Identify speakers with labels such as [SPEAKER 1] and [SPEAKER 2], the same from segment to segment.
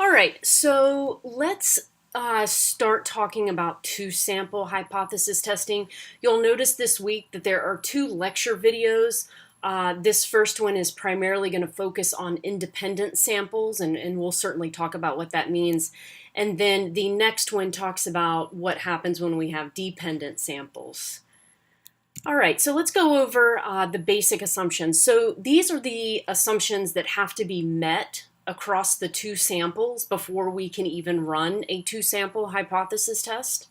[SPEAKER 1] All right, so let's start talking about two-sample hypothesis testing. You'll notice this week that there are two lecture videos. This first one is primarily going to focus on independent samples, and we'll certainly talk about what that means. And then the next one talks about what happens when we have dependent samples. All right, so let's go over the basic assumptions. So these are the assumptions that have to be met across the two samples before we can even run a two-sample hypothesis test.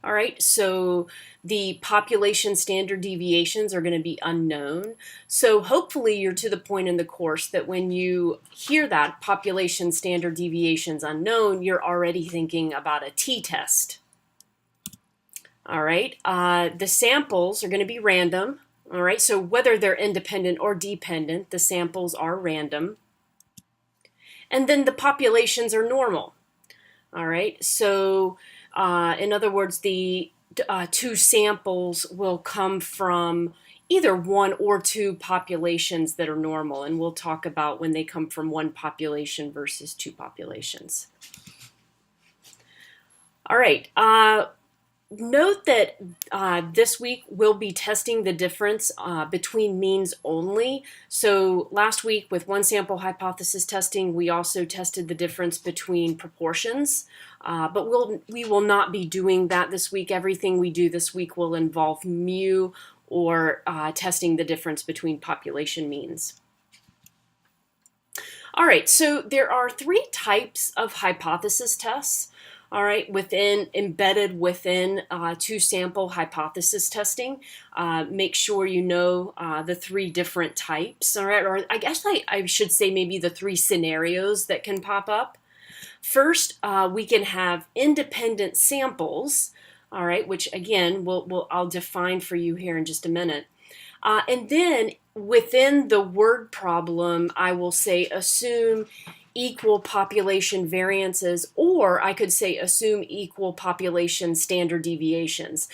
[SPEAKER 1] All right, so the population standard deviations are going to be unknown. So hopefully you're to the point in the course that when you hear that population standard deviations unknown, you're already thinking about a t-test. All right, the samples are going to be random. All right, so whether they're independent or dependent, the samples are random. And then the populations are normal. All right, so in other words, the two samples will come from either one or two populations that are normal, and we'll talk about when they come from one population versus two populations. All right, note that this week we'll be testing the difference between means only. So last week with one sample hypothesis testing, we also tested the difference between proportions, but we will not be doing that this week. Everything we do this week will involve mu or testing the difference between population means. All right, so there are three types of hypothesis tests. All right, embedded within two-sample hypothesis testing. Make sure you know the three different types, all right, or I guess I should say maybe the three scenarios that can pop up. First, we can have independent samples, all right, which again, I'll define for you here in just a minute. And then within the word problem, I will say assume equal population variances, or I could say assume equal population standard deviations.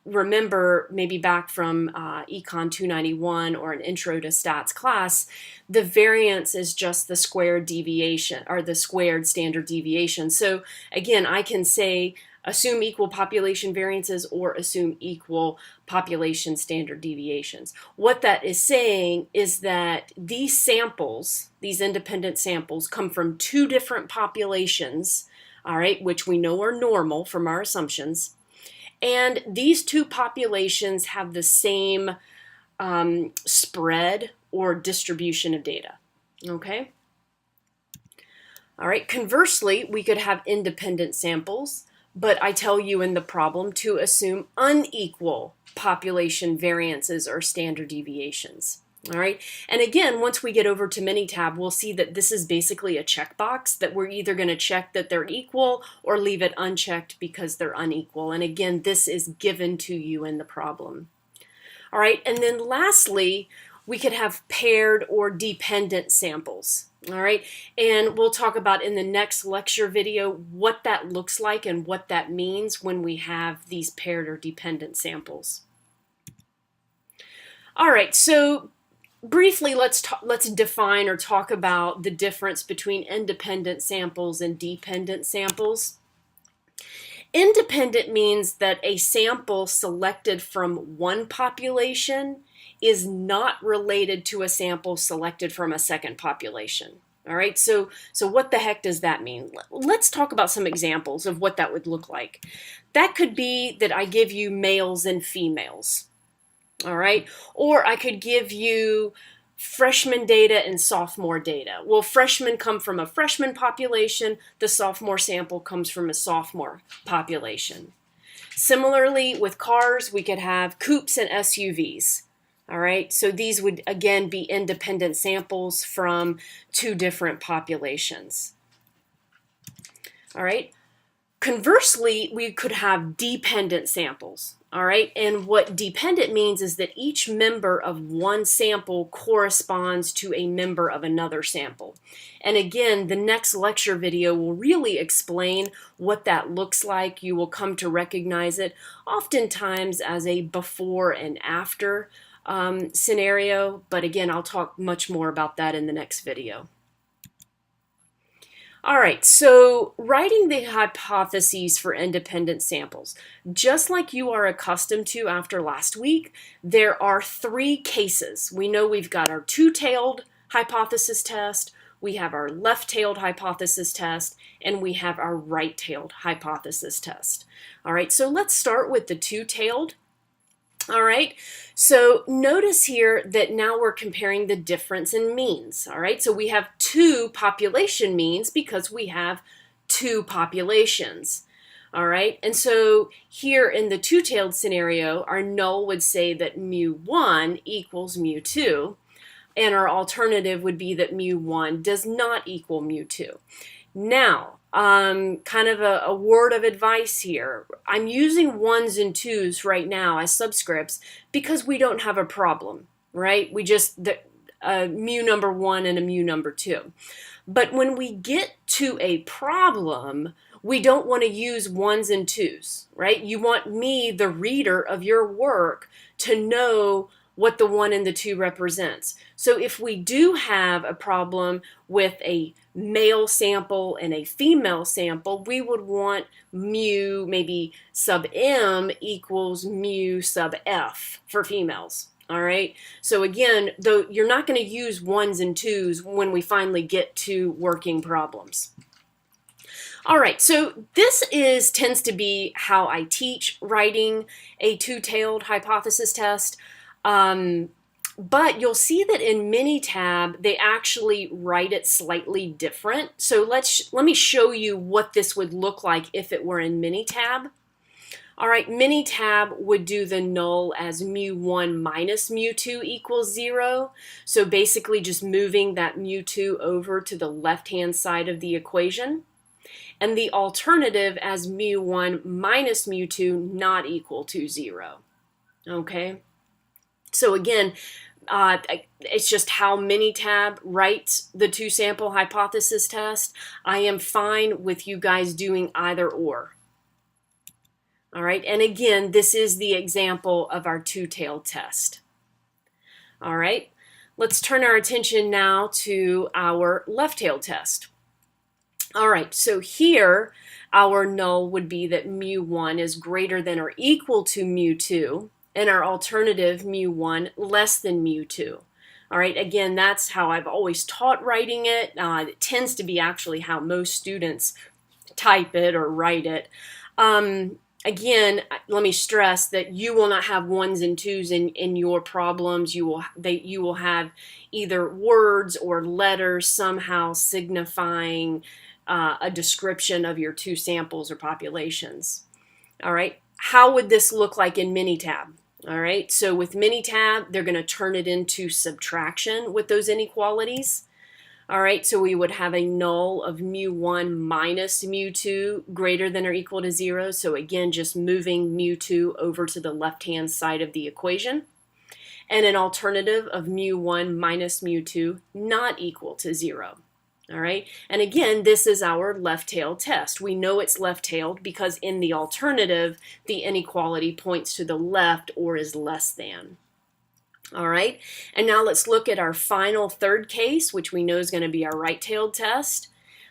[SPEAKER 1] Remember, maybe back from Econ 291 or an Intro to Stats class, the variance is just the squared deviation or the squared standard deviation. So again, I can say assume equal population variances or assume equal population standard deviations. What that is saying is that these samples, these independent samples, come from two different populations, all right, which we know are normal from our assumptions. And these two populations have the same spread or distribution of data, okay? All right, conversely, we could have independent samples, but I tell you in the problem to assume unequal population variances or standard deviations. All right, and again, once we get over to Minitab, we'll see that this is basically a checkbox that we're either going to check that they're equal or leave it unchecked because they're unequal. And again, this is given to you in the problem. All right, and then lastly, we could have paired or dependent samples. All right, and we'll talk about in the next lecture video what that looks like and what that means when we have these paired or dependent samples. All right, so briefly, let's define or talk about the difference between independent samples and dependent samples. Independent means that a sample selected from one population is not related to a sample selected from a second population. All right, so what the heck does that mean? Let's talk about some examples of what that would look like. That could be that I give you males and females. All right, or I could give you freshman data and sophomore data. Well, freshmen come from a freshman population, the sophomore sample comes from a sophomore population. Similarly, with cars, we could have coupes and SUVs. All right, so these would again be independent samples from two different populations. All right, conversely, we could have dependent samples. All right, and what dependent means is that each member of one sample corresponds to a member of another sample. And again, the next lecture video will really explain what that looks like. You will come to recognize it oftentimes as a before and after scenario, but again, I'll talk much more about that in the next video. All right, so writing the hypotheses for independent samples. Just like you are accustomed to after last week, there are three cases. We know we've got our two-tailed hypothesis test, we have our left-tailed hypothesis test, and we have our right-tailed hypothesis test. All right, so let's start with the two-tailed. All right, so notice here that now we're comparing the difference in means. All right, so we have two population means because we have two populations. All right, and so here in the two-tailed scenario, our null would say that mu1 equals mu2, and our alternative would be that mu1 does not equal mu2. Now, kind of a word of advice here. I'm using ones and twos right now as subscripts because we don't have a problem, right? We just, mu number one and a mu number two. But when we get to a problem, we don't want to use ones and twos, right? You want me, the reader of your work, to know what the one and the two represents. So if we do have a problem with a male sample and a female sample, we would want mu maybe sub m equals mu sub f for females. All right, so again, though you're not going to use ones and twos when we finally get to working problems. All right, so this tends to be how I teach writing a two-tailed hypothesis test. But you'll see that in Minitab, they actually write it slightly different. So let me show you what this would look like if it were in Minitab. All right, Minitab would do the null as mu1 minus mu2 equals 0. So basically just moving that mu2 over to the left-hand side of the equation. And the alternative as mu1 minus mu2 not equal to 0. Okay? So again, it's just how Minitab writes the two-sample hypothesis test. I am fine with you guys doing either or. All right, and again, this is the example of our two-tailed test. All right, let's turn our attention now to our left-tailed test. All right, so here our null would be that mu1 is greater than or equal to mu2, and our alternative mu1 less than mu2. All right, again, that's how I've always taught writing it. It tends to be actually how most students type it or write it. Again, let me stress that you will not have ones and twos in your problems. You will have either words or letters somehow signifying a description of your two samples or populations. All right, how would this look like in Minitab? All right, so with Minitab, they're going to turn it into subtraction with those inequalities. All right, so we would have a null of mu1 minus mu2 greater than or equal to 0. So again, just moving mu2 over to the left-hand side of the equation. And an alternative of mu1 minus mu2 not equal to 0. All right, and again, this is our left-tailed test. We know it's left-tailed because in the alternative, the inequality points to the left or is less than. All right, and now let's look at our final third case, which we know is going to be our right-tailed test.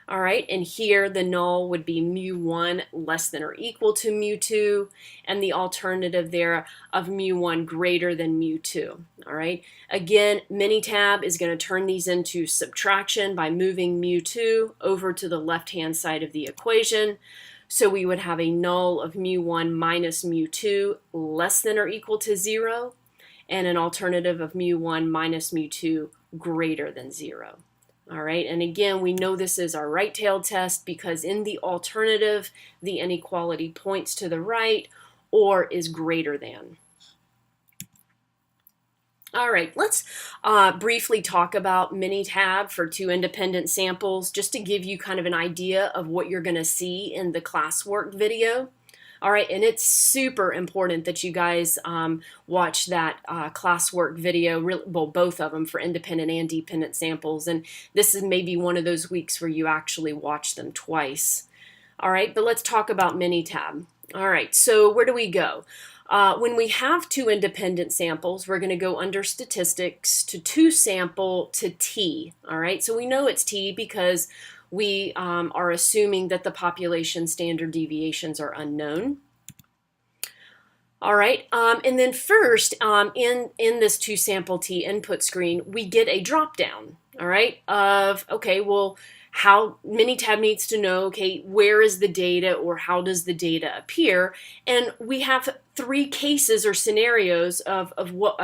[SPEAKER 1] All right, and here the null would be mu1 less than or equal to mu2, and the alternative there of mu1 greater than mu2. All right, again, Minitab is going to turn these into subtraction by moving mu2 over to the left-hand side of the equation. So we would have a null of mu1 minus mu2 less than or equal to 0, and an alternative of mu1 minus mu2 greater than 0. All right, and again, we know this is our right-tailed test because in the alternative, the inequality points to the right or is greater than. All right, let's briefly talk about Minitab for two independent samples, just to give you kind of an idea of what you're going to see in the classwork video. All right, and it's super important that you guys watch that classwork video, well, both of them for independent and dependent samples. And this is maybe one of those weeks where you actually watch them twice. All right, but let's talk about Minitab. All right, so where do we go? When we have two independent samples, we're going to go under statistics to two sample to T. All right, so we know it's T because we are assuming that the population standard deviations are unknown. All right, and then first, in this two sample T input screen, we get a drop down, all right, of, okay, well, how Minitab needs to know, okay, where is the data or how does the data appear? And we have three cases or scenarios of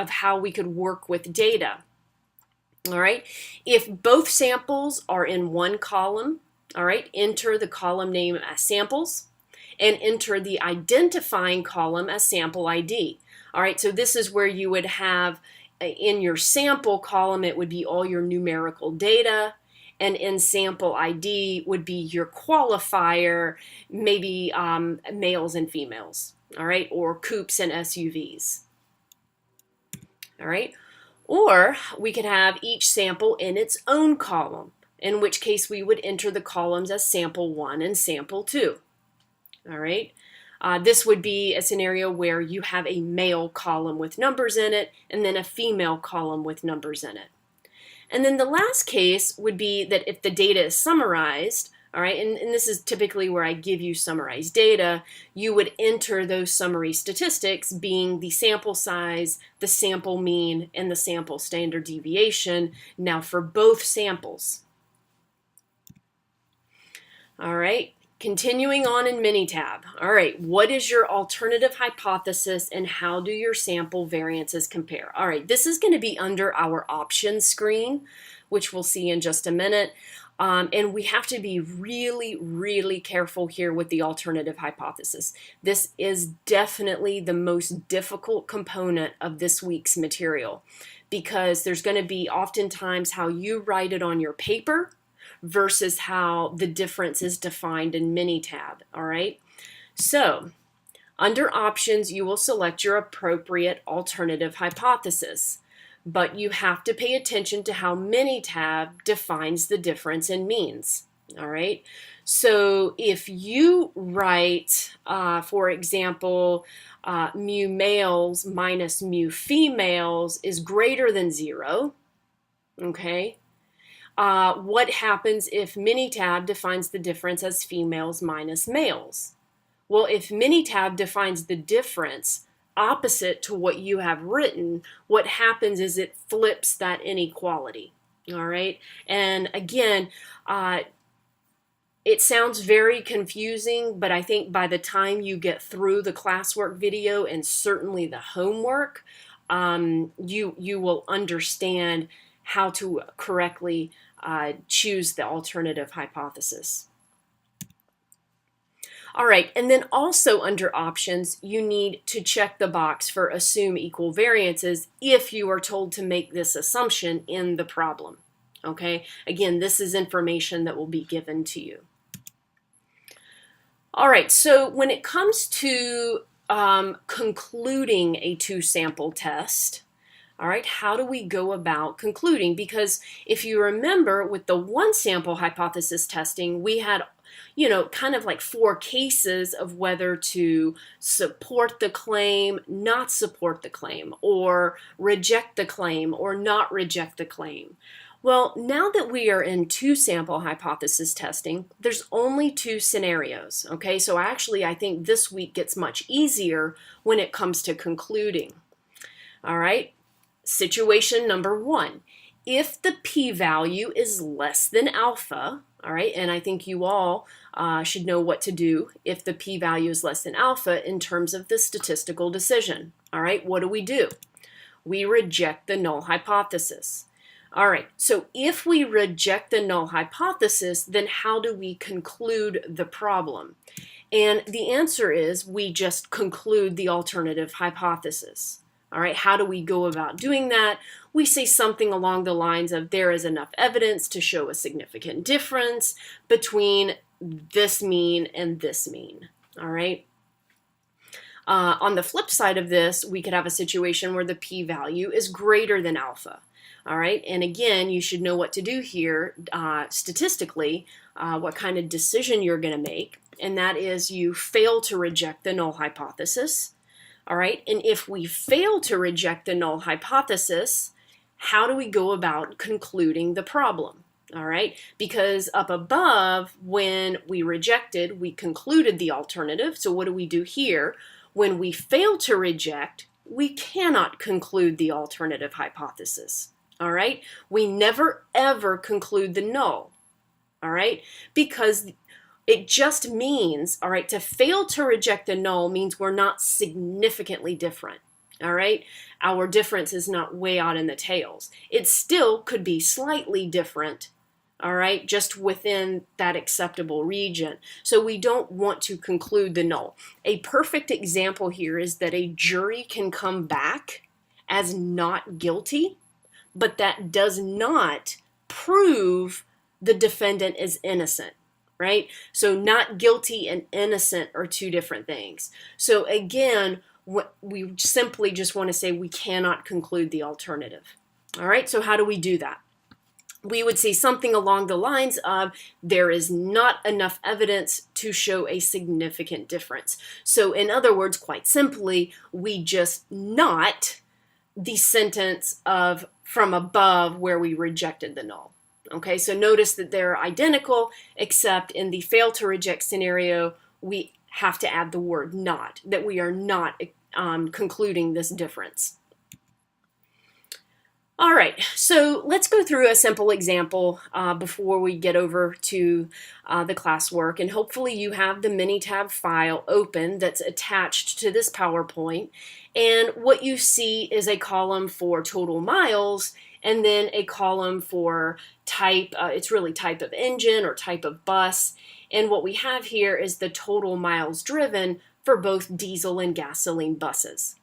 [SPEAKER 1] how we could work with data. All right, if both samples are in one column, all right, enter the column name as samples and enter the identifying column as sample ID. All right, so this is where you would have in your sample column, it would be all your numerical data, and in sample ID would be your qualifier, maybe males and females, all right, or coupes and SUVs. All right, or we could have each sample in its own column, in which case we would enter the columns as sample 1 and sample 2. All right, this would be a scenario where you have a male column with numbers in it and then a female column with numbers in it. And then the last case would be that if the data is summarized, all right, and this is typically where I give you summarized data, you would enter those summary statistics being the sample size, the sample mean, and the sample standard deviation, now for both samples. All right, continuing on in Minitab. All right, what is your alternative hypothesis and how do your sample variances compare? All right, this is going to be under our options screen, which we'll see in just a minute. And we have to be really, really careful here with the alternative hypothesis. This is definitely the most difficult component of this week's material because there's going to be oftentimes how you write it on your paper versus how the difference is defined in Minitab, all right? So, under options, you will select your appropriate alternative hypothesis, but you have to pay attention to how Minitab defines the difference in means, all right? So, if you write, for example, mu males minus mu females is greater than 0, okay? What happens if Minitab defines the difference as females minus males? Well, if Minitab defines the difference opposite to what you have written, what happens is it flips that inequality, all right? And again, it sounds very confusing, but I think by the time you get through the classwork video and certainly the homework, you will understand how to correctly choose the alternative hypothesis. All right, and then also under options, you need to check the box for assume equal variances if you are told to make this assumption in the problem. Okay, again, this is information that will be given to you. All right, so when it comes to concluding a two-sample test, all right, how do we go about concluding? Because if you remember with the one sample hypothesis testing, we had, you know, kind of like 4 cases of whether to support the claim, not support the claim, or reject the claim, or not reject the claim. Well, now that we are in 2 sample hypothesis testing, there's only 2 scenarios, okay? So actually, I think this week gets much easier when it comes to concluding. All right? Situation number 1, if the p-value is less than alpha, all right, and I think you all should know what to do if the p-value is less than alpha in terms of the statistical decision. All right, what do? We reject the null hypothesis. All right, so if we reject the null hypothesis, then how do we conclude the problem? And the answer is we just conclude the alternative hypothesis. All right, how do we go about doing that? We say something along the lines of there is enough evidence to show a significant difference between this mean and this mean. All right. On the flip side of this, we could have a situation where the p-value is greater than alpha. All right, and again, you should know what to do here statistically, what kind of decision you're going to make, and that is you fail to reject the null hypothesis. All right, and if we fail to reject the null hypothesis, how do we go about concluding the problem? All right, because up above, when we rejected, we concluded the alternative. So what do we do here? When we fail to reject, we cannot conclude the alternative hypothesis. All right, we never ever conclude the null. All right, because it just means, all right, to fail to reject a null means we're not significantly different. All right, our difference is not way out in the tails. It still could be slightly different, all right, just within that acceptable region. So we don't want to conclude the null. A perfect example here is that a jury can come back as not guilty, but that does not prove the defendant is innocent, right? So not guilty and innocent are two different things. So again, we simply just want to say we cannot conclude the alternative. All right, so how do we do that? We would say something along the lines of there is not enough evidence to show a significant difference. So in other words, quite simply, we just not the sentence of from above where we rejected the null. Okay, so notice that they're identical, except in the fail to reject scenario, we have to add the word not, that we are not concluding this difference. All right, so let's go through a simple example before we get over to the classwork, and hopefully you have the Minitab file open that's attached to this PowerPoint, and what you see is a column for total miles and then a column for type, it's really type of engine or type of bus, and what we have here is the total miles driven for both diesel and gasoline buses.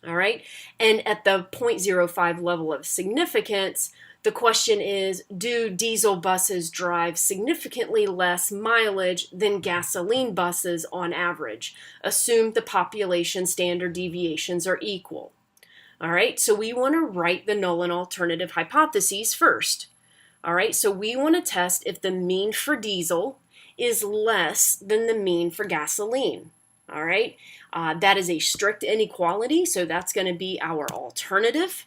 [SPEAKER 1] All right, and at the 0.05 level of significance, the question is, do diesel buses drive significantly less mileage than gasoline buses on average? Assume the population standard deviations are equal. All right, so we want to write the null and alternative hypotheses first. All right, so we want to test if the mean for diesel is less than the mean for gasoline. All right, that is a strict inequality, so that's going to be our alternative.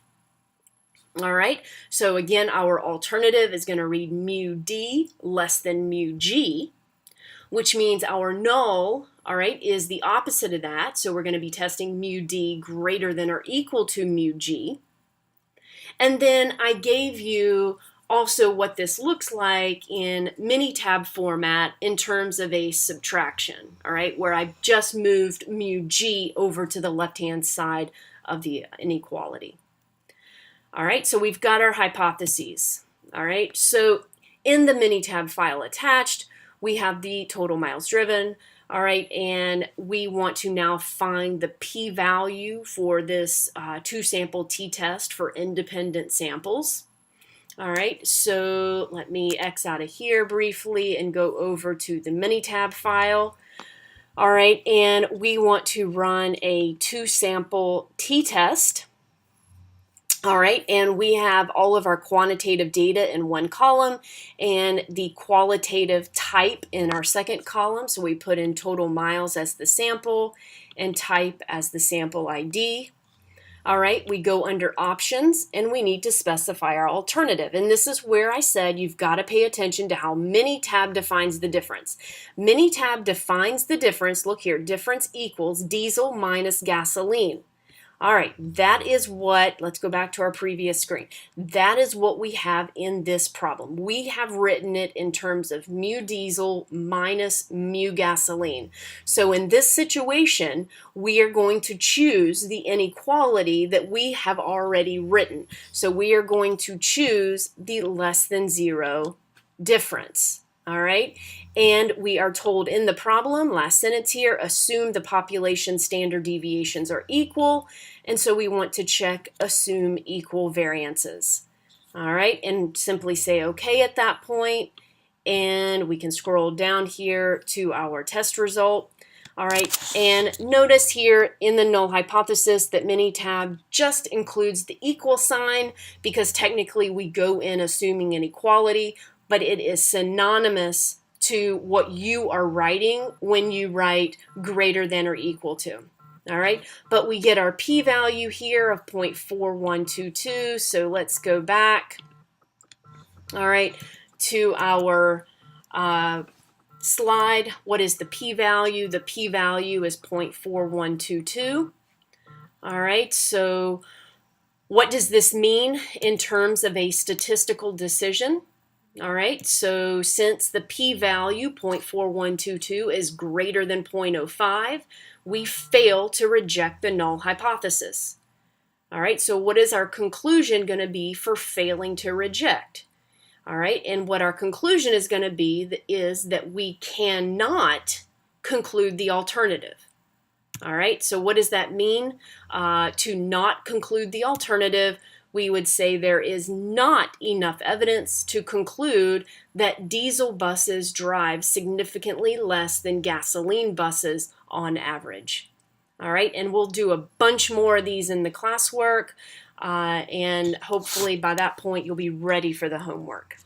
[SPEAKER 1] All right, so again, our alternative is going to read mu d less than mu g, which means our null, all right, is the opposite of that. So we're going to be testing mu d greater than or equal to mu g. And then I gave you also what this looks like in Minitab format in terms of a subtraction, all right, where I've just moved mu g over to the left-hand side of the inequality. All right, so we've got our hypotheses. All right, so in the Minitab file attached, we have the total miles driven. All right, and we want to now find the p-value for this two-sample t-test for independent samples. All right, so let me X out of here briefly and go over to the Minitab file. All right, and we want to run a two-sample t-test. All right, and we have all of our quantitative data in one column and the qualitative type in our second column. So we put in total miles as the sample and type as the sample ID. All right, we go under options and we need to specify our alternative. And this is where I said you've got to pay attention to how Minitab defines the difference. Minitab defines the difference, look here, difference equals diesel minus gasoline. All right, that is what, let's go back to our previous screen. That is what we have in this problem. We have written it in terms of mu diesel minus mu gasoline. So in this situation, we are going to choose the inequality that we have already written. So we are going to choose the less than zero difference. All right, and we are told in the problem, last sentence here, assume the population standard deviations are equal, and so we want to check assume equal variances. All right, and simply say okay at that point, and we can scroll down here to our test result. All right, and notice here in the null hypothesis that Minitab just includes the equal sign because technically we go in assuming an equality, but it is synonymous to what you are writing when you write greater than or equal to. All right, but we get our p-value here of 0.4122, so let's go back, all right, to our slide. What is the p-value? The p-value is 0.4122. All right, so what does this mean in terms of a statistical decision? All right, so since the p-value 0.4122 is greater than 0.05, we fail to reject the null hypothesis. All right, so what is our conclusion going to be for failing to reject? All right, and what our conclusion is going to be is that we cannot conclude the alternative. All right, so what does that mean? To not conclude the alternative, we would say there is not enough evidence to conclude that diesel buses drive significantly less than gasoline buses on average. All right, and we'll do a bunch more of these in the classwork, and hopefully by that point you'll be ready for the homework.